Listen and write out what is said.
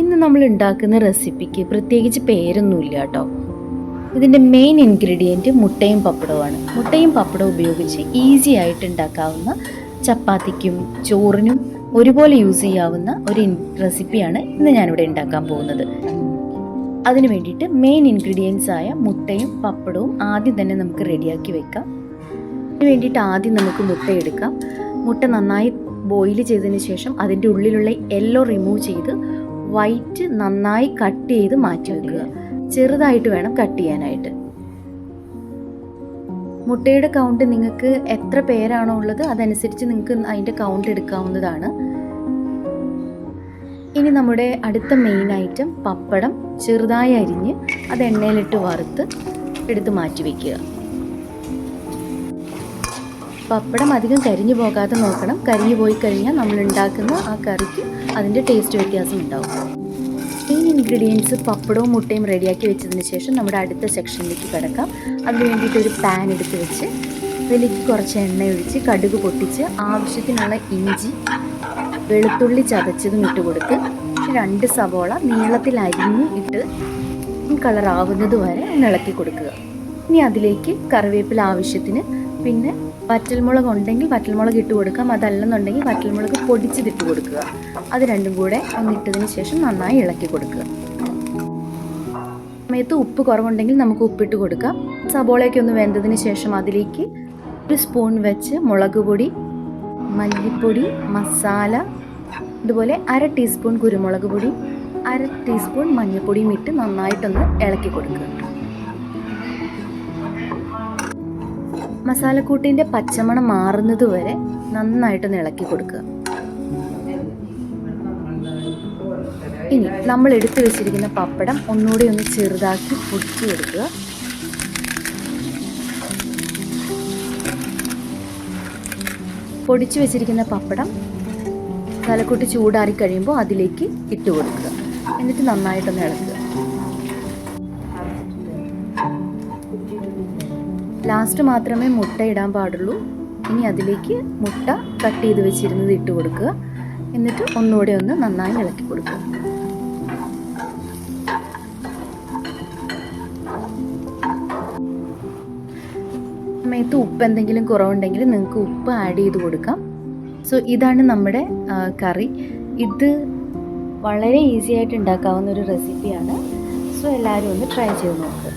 ഇന്ന് നമ്മൾ ഉണ്ടാക്കുന്ന റെസിപ്പിക്ക് പ്രത്യേകിച്ച് പേരൊന്നുമില്ല കേട്ടോ. ഇതിൻ്റെ മെയിൻ ഇൻഗ്രീഡിയൻറ്റ് മുട്ടയും പപ്പടവുമാണ്. മുട്ടയും പപ്പടവും ഉപയോഗിച്ച് ഈസി ആയിട്ട് ഉണ്ടാക്കാവുന്ന ചപ്പാത്തിക്കും ചോറിനും ഒരുപോലെ യൂസ് ചെയ്യാവുന്ന ഒരു റെസിപ്പിയാണ് ഇന്ന് ഞാനിവിടെ ഉണ്ടാക്കാൻ പോകുന്നത്. അതിന് വേണ്ടിയിട്ട് മെയിൻ ഇൻഗ്രീഡിയൻസ് ആയ മുട്ടയും പപ്പടവും ആദ്യം തന്നെ നമുക്ക് റെഡിയാക്കി വെക്കാം. അതിന് വേണ്ടിയിട്ട് ആദ്യം നമുക്ക് മുട്ട എടുക്കാം. മുട്ട നന്നായി ബോയിൽ ചെയ്തതിന് ശേഷം അതിൻ്റെ ഉള്ളിലുള്ള യെല്ലോ റിമൂവ് ചെയ്ത് വൈറ്റ് നന്നായി കട്ട് ചെയ്ത് മാറ്റി വെക്കുക. ചെറുതായിട്ട് വേണം കട്ട് ചെയ്യാനായിട്ട്. മുട്ടയുടെ കൗണ്ട് നിങ്ങൾക്ക് എത്ര പേരാണോ ഉള്ളത് അതനുസരിച്ച് നിങ്ങൾക്ക് അതിൻ്റെ കൗണ്ട് എടുക്കാവുന്നതാണ്. ഇനി നമ്മുടെ അടുത്ത മെയിൻ ഐറ്റം പപ്പടം ചെറുതായി അരിഞ്ഞ് അത് എണ്ണയിലിട്ട് വറുത്ത് എടുത്ത് മാറ്റി വയ്ക്കുക. പപ്പടം അധികം കരിഞ്ഞു പോകാതെ നോക്കണം. കരിഞ്ഞു പോയി കഴിഞ്ഞാൽ നമ്മൾ ഉണ്ടാക്കുന്ന ആ കറിക്ക് അതിൻ്റെ ടേസ്റ്റ് വ്യത്യാസം ഉണ്ടാവും. മെയിൻ ഇൻഗ്രീഡിയൻസ് പപ്പടവും മുട്ടയും റെഡിയാക്കി വെച്ചതിന് ശേഷം നമ്മുടെ അടുത്ത സെക്ഷനിലേക്ക് കിടക്കാം. അതിന് വേണ്ടിയിട്ട് ഒരു പാൻ എടുത്ത് വെച്ച് അതിലേക്ക് കുറച്ച് എണ്ണ ഒഴിച്ച് കടുക് പൊട്ടിച്ച് ആവശ്യത്തിനുള്ള ഇഞ്ചി വെളുത്തുള്ളി ചതച്ചതും ഇട്ട് കൊടുത്ത് 2 സവോള നീളത്തിൽ അരിഞ്ഞ് ഇട്ട് കളർ ആവുന്നത് വരെ ഇളക്കി കൊടുക്കുക. ഇനി അതിലേക്ക് കറിവേപ്പില ആവശ്യത്തിന്, പിന്നെ വറ്റൽമുളക് ഉണ്ടെങ്കിൽ വറ്റൽമുളക് ഇട്ട് കൊടുക്കാം, അതല്ലെന്നുണ്ടെങ്കിൽ വറ്റൽമുളക് പൊടിച്ചതിട്ട് കൊടുക്കുക. അത് രണ്ടും കൂടെ ഒന്നിട്ടതിന് ശേഷം നന്നായി ഇളക്കി കൊടുക്കുക. സമയത്ത് ഉപ്പ് കുറവുണ്ടെങ്കിൽ നമുക്ക് ഉപ്പിട്ട് കൊടുക്കാം. സബോളയൊക്കെ ഒന്ന് വെന്തതിന് ശേഷം അതിലേക്ക് 1 സ്പൂൺ വെച്ച് മുളക് പൊടി, മല്ലിപ്പൊടി, മസാല, അതുപോലെ 1/2 ടീസ്പൂൺ കുരുമുളക് പൊടി, 1/2 ടീസ്പൂൺ മഞ്ഞൾപ്പൊടിയും ഇട്ട് നന്നായിട്ടൊന്ന് ഇളക്കി കൊടുക്കുക. മസാലക്കൂട്ടിൻ്റെ പച്ചമണം മാറുന്നത് വരെ നന്നായിട്ടൊന്ന് ഇളക്കി കൊടുക്കുക. ഇനി നമ്മൾ എടുത്തു വെച്ചിരിക്കുന്ന പപ്പടം ഒന്നുകൂടി ഒന്ന് ചെറുതാക്കി പൊടിച്ചെടുക്കുക. പൊടിച്ചു വെച്ചിരിക്കുന്ന പപ്പടം മസാലക്കൂട്ടി ചൂടാറി കഴിയുമ്പോൾ അതിലേക്ക് ഇട്ട് കൊടുക്കുക. എന്നിട്ട് നന്നായിട്ടൊന്ന് ഇളക്കുക. ലാസ്റ്റ് മാത്രമേ മുട്ട ഇടാൻ പാടുള്ളൂ. ഇനി അതിലേക്ക് മുട്ട കട്ട് ചെയ്ത് വെച്ചിരുന്നത് ഇട്ട് കൊടുക്കുക. എന്നിട്ട് ഒന്നുകൂടെ ഒന്ന് നന്നായി ഇളക്കി കൊടുക്കുക. സമയത്ത് ഉപ്പ് എന്തെങ്കിലും കുറവുണ്ടെങ്കിൽ നിങ്ങൾക്ക് ഉപ്പ് ആഡ് ചെയ്ത് കൊടുക്കാം. സോ ഇതാണ് നമ്മുടെ കറി. ഇത് വളരെ ഈസി ആയിട്ട് ഉണ്ടാക്കാവുന്ന ഒരു റെസിപ്പിയാണ്. സോ എല്ലാവരും ഒന്ന് ട്രൈ ചെയ്ത് നോക്കുക.